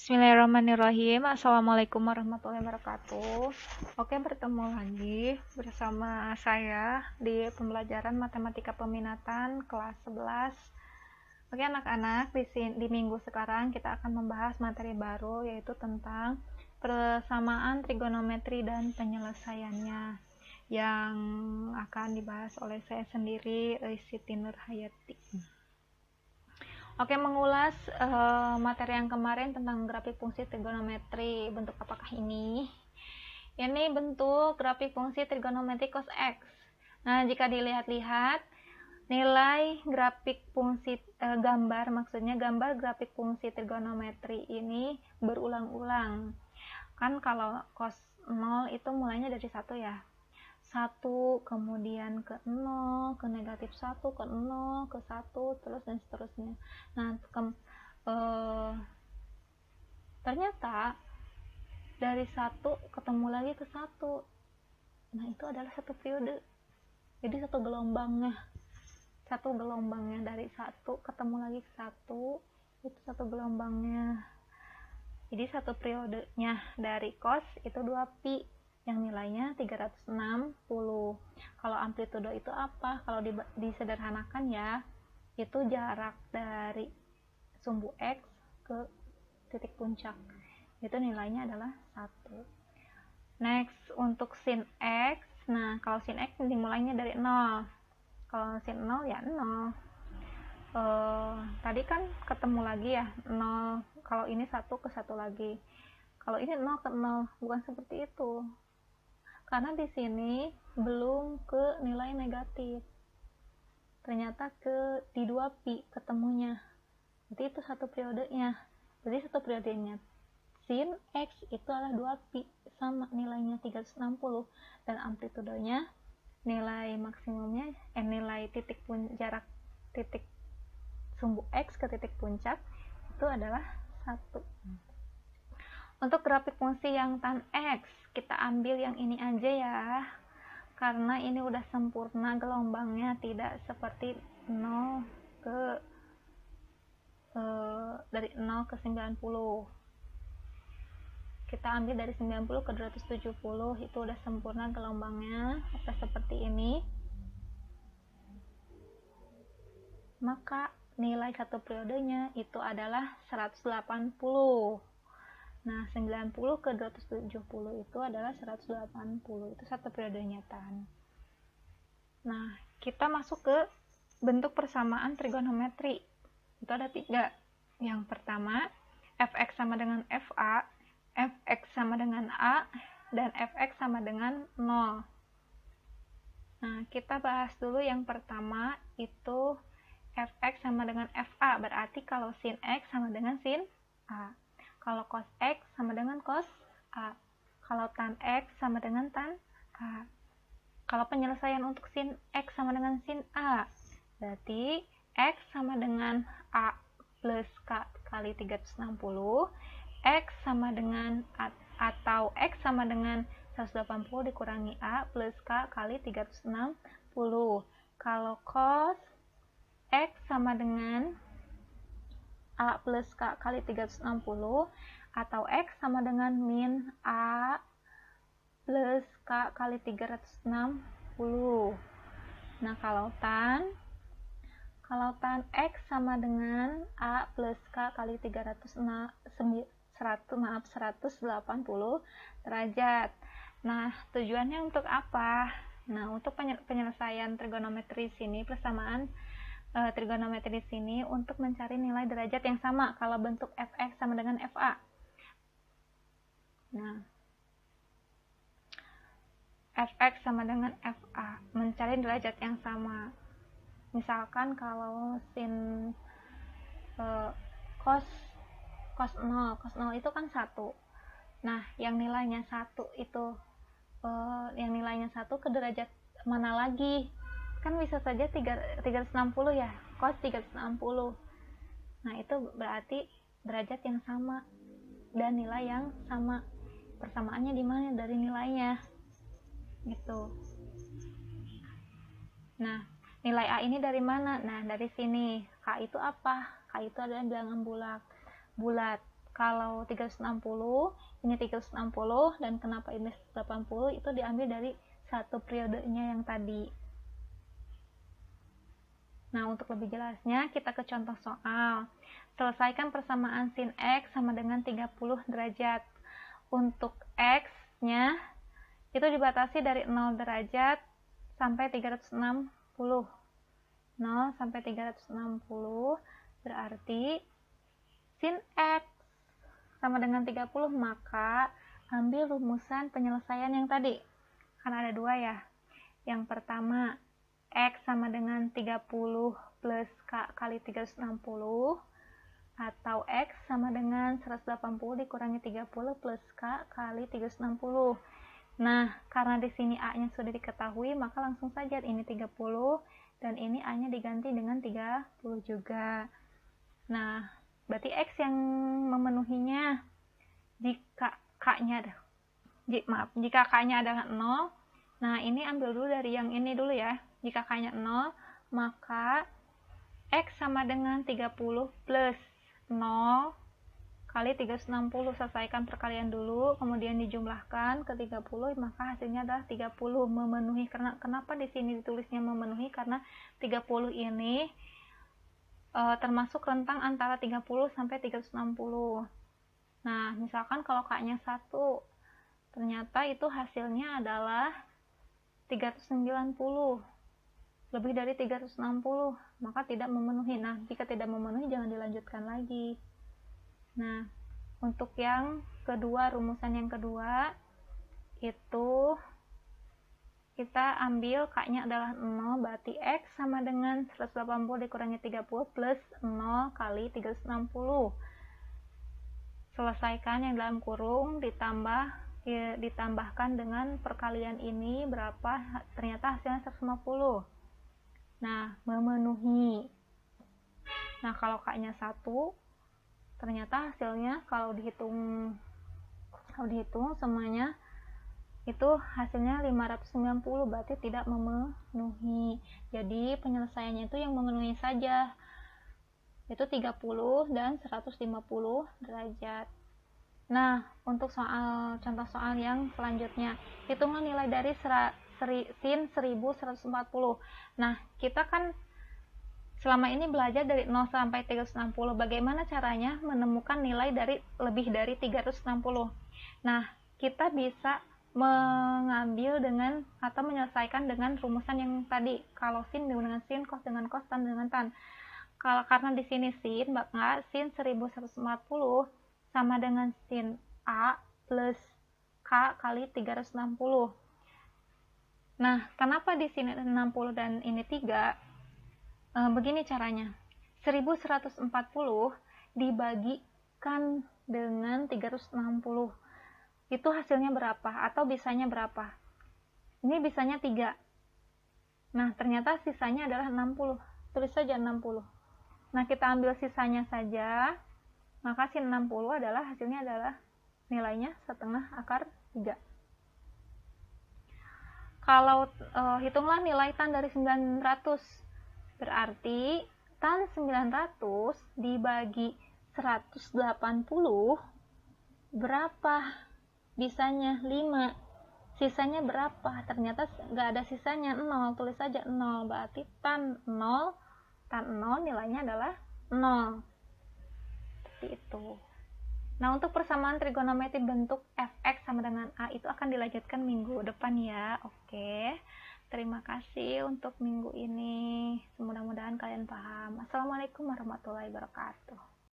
Bismillahirrahmanirrahim. Assalamualaikum warahmatullahi wabarakatuh. Oke, bertemu lagi bersama saya di pembelajaran matematika peminatan kelas 11. Oke anak-anak, di minggu sekarang kita akan membahas materi baru, yaitu tentang persamaan trigonometri dan penyelesaiannya, yang akan dibahas oleh saya sendiri, Siti Nurhayati. Oke, mengulas materi yang kemarin tentang grafik fungsi trigonometri. Bentuk apakah ini? Ini bentuk grafik fungsi trigonometri cos X. Nah, jika dilihat-lihat, nilai grafik fungsi gambar grafik fungsi trigonometri ini berulang-ulang. Kan kalau cos 0 itu mulainya dari 1 ya. 1, kemudian ke 0, ke negatif 1, ke 0, ke 1, terus dan seterusnya. Nah, ternyata dari 1 ketemu lagi ke 1. Nah, itu adalah satu periode. Jadi satu gelombangnya dari 1 ketemu lagi ke 1, itu satu gelombangnya. Jadi satu periodenya dari cos itu 2pi. Yang nilainya 360. Kalau amplitudo itu apa? Kalau disederhanakan ya, itu jarak dari sumbu X ke titik puncak. Itu nilainya adalah 1. Next, untuk sin X. Nah, kalau sin X dimulainya dari 0. Kalau sin 0 ya 0. Tadi kan ketemu lagi ya, 0. Kalau ini 1 ke 1 lagi. Kalau ini 0 ke 0, bukan seperti itu. Karena di sini belum ke nilai negatif, ternyata di 2pi ketemunya. Jadi itu satu periodenya. Jadi satu periodenya sin X itu adalah 2pi, sama nilainya 360, dan amplitudonya, nilai maksimumnya, nilai jarak titik sumbu X ke titik puncak itu adalah 1. Untuk grafik fungsi yang tan X, kita ambil yang ini aja ya, karena ini udah sempurna gelombangnya, tidak seperti 0 ke dari 0 ke 90. Kita ambil dari 90 ke 270, itu udah sempurna gelombangnya, udah seperti ini. Maka nilai satu periodenya itu adalah 180. Nah, 90 ke 270 itu adalah 180. Itu satu periodenya tan. Nah, kita masuk ke bentuk persamaan trigonometri. Itu ada 3. Yang pertama, fx sama dengan fa, fx sama dengan a, dan fx sama dengan 0. Nah, kita bahas dulu yang pertama, itu fx sama dengan fa. Berarti kalau sin x sama dengan sin a. Kalau cos X sama dengan cos A. Kalau tan X sama dengan tan A. Kalau penyelesaian untuk sin X sama dengan sin A, berarti X sama dengan A plus K kali 360. X sama dengan atau X sama dengan 180 dikurangi A plus K kali 360. Kalau cos X sama dengan A plus K kali 360, atau X sama dengan min A plus K kali 360. Nah, kalau tan X sama dengan A plus K kali 180 derajat. Nah, tujuannya untuk apa? Nah, untuk penyelesaian trigonometri sini, persamaan trigonometri di sini untuk mencari nilai derajat yang sama kalau bentuk fx sama dengan fa. Nah, fx sama dengan fa, mencari derajat yang sama. Misalkan kalau sin cos 0 itu kan 1. Nah, yang nilainya 1 itu ke derajat mana lagi? Kan bisa saja 360 ya, cos 360. Nah, itu berarti derajat yang sama dan nilai yang sama. Persamaannya di mana? Dari nilainya gitu. Nah, nilai A ini dari mana? Nah, dari sini. K itu apa? K itu adalah bilangan bulat. kalau 360, ini 360, dan kenapa ini 80, itu diambil dari satu periodenya yang tadi. Nah, untuk lebih jelasnya, kita ke contoh soal. Selesaikan persamaan sin X sama dengan 30 derajat. Untuk X-nya, itu dibatasi dari 0 derajat sampai 360. 0 sampai 360, berarti sin X sama dengan 30, maka ambil rumusan penyelesaian yang tadi. Kan ada dua ya. Yang pertama, X sama dengan 30 plus K kali 360, atau X sama dengan 180 dikurangi 30 plus K kali 360. Nah, karena di sini A-nya sudah diketahui, maka langsung saja ini 30, dan ini A-nya diganti dengan 30 juga. Nah, berarti X yang memenuhinya jika jika K-nya adalah 0. Nah, ini ambil dulu dari yang ini dulu ya. Jika K-nya 0, maka X sama dengan 30 plus 0 kali 360. Selesaikan perkalian dulu, kemudian dijumlahkan ke 30, maka hasilnya adalah 30 memenuhi. Kenapa di sini ditulisnya memenuhi? Karena 30 ini termasuk rentang antara 30 sampai 360. Nah, misalkan kalau K-nya 1, ternyata itu hasilnya adalah 390. Lebih dari 360, maka tidak memenuhi. Nah, jika tidak memenuhi, jangan dilanjutkan lagi. Nah, untuk yang kedua, rumusan yang kedua, itu kita ambil K-nya adalah 0, berarti X sama dengan 180 dikurangi 30 plus 0 kali 360. Selesaikan yang dalam kurung, ditambahkan dengan perkalian ini berapa, ternyata hasilnya 150. Nah, memenuhi. Nah, kalau K-nya 1, ternyata hasilnya kalau dihitung semuanya itu hasilnya 590, berarti tidak memenuhi. Jadi penyelesaiannya itu yang memenuhi saja, itu 30 dan 150 derajat. Nah, untuk contoh soal yang selanjutnya, hitunglah nilai dari sin 1140. Nah, kita kan selama ini belajar dari 0 sampai 360. Bagaimana caranya menemukan nilai dari lebih dari 360? Nah, kita bisa mengambil dengan atau menyelesaikan dengan rumusan yang tadi. Kalau sin dengan sin, cos dengan cos, tan dengan tan. Karena di sini sin, maka sin 1140 sama dengan sin A plus K kali 360. Nah, kenapa di sini 60 dan ini 3? Begini caranya. 1140 dibagikan dengan 360. Itu hasilnya berapa? Atau bisanya berapa? Ini bisanya 3. Nah, ternyata sisanya adalah 60. Tulis saja 60. Nah, kita ambil sisanya saja. Maka sin 60 hasilnya adalah nilainya setengah akar 3. Kalau hitunglah nilai tan dari 900. Berarti tan 900 dibagi 180 berapa? Bisanya 5. Sisanya berapa? Ternyata nggak ada sisanya, 0. Tulis saja 0. Berarti tan 0 nilainya adalah 0. Seperti itu. Nah, untuk persamaan trigonometri bentuk fx sama dengan a itu akan dilanjutkan minggu depan ya. Oke. Terima kasih untuk minggu ini. Mudah-mudahan kalian paham. Assalamualaikum warahmatullahi wabarakatuh.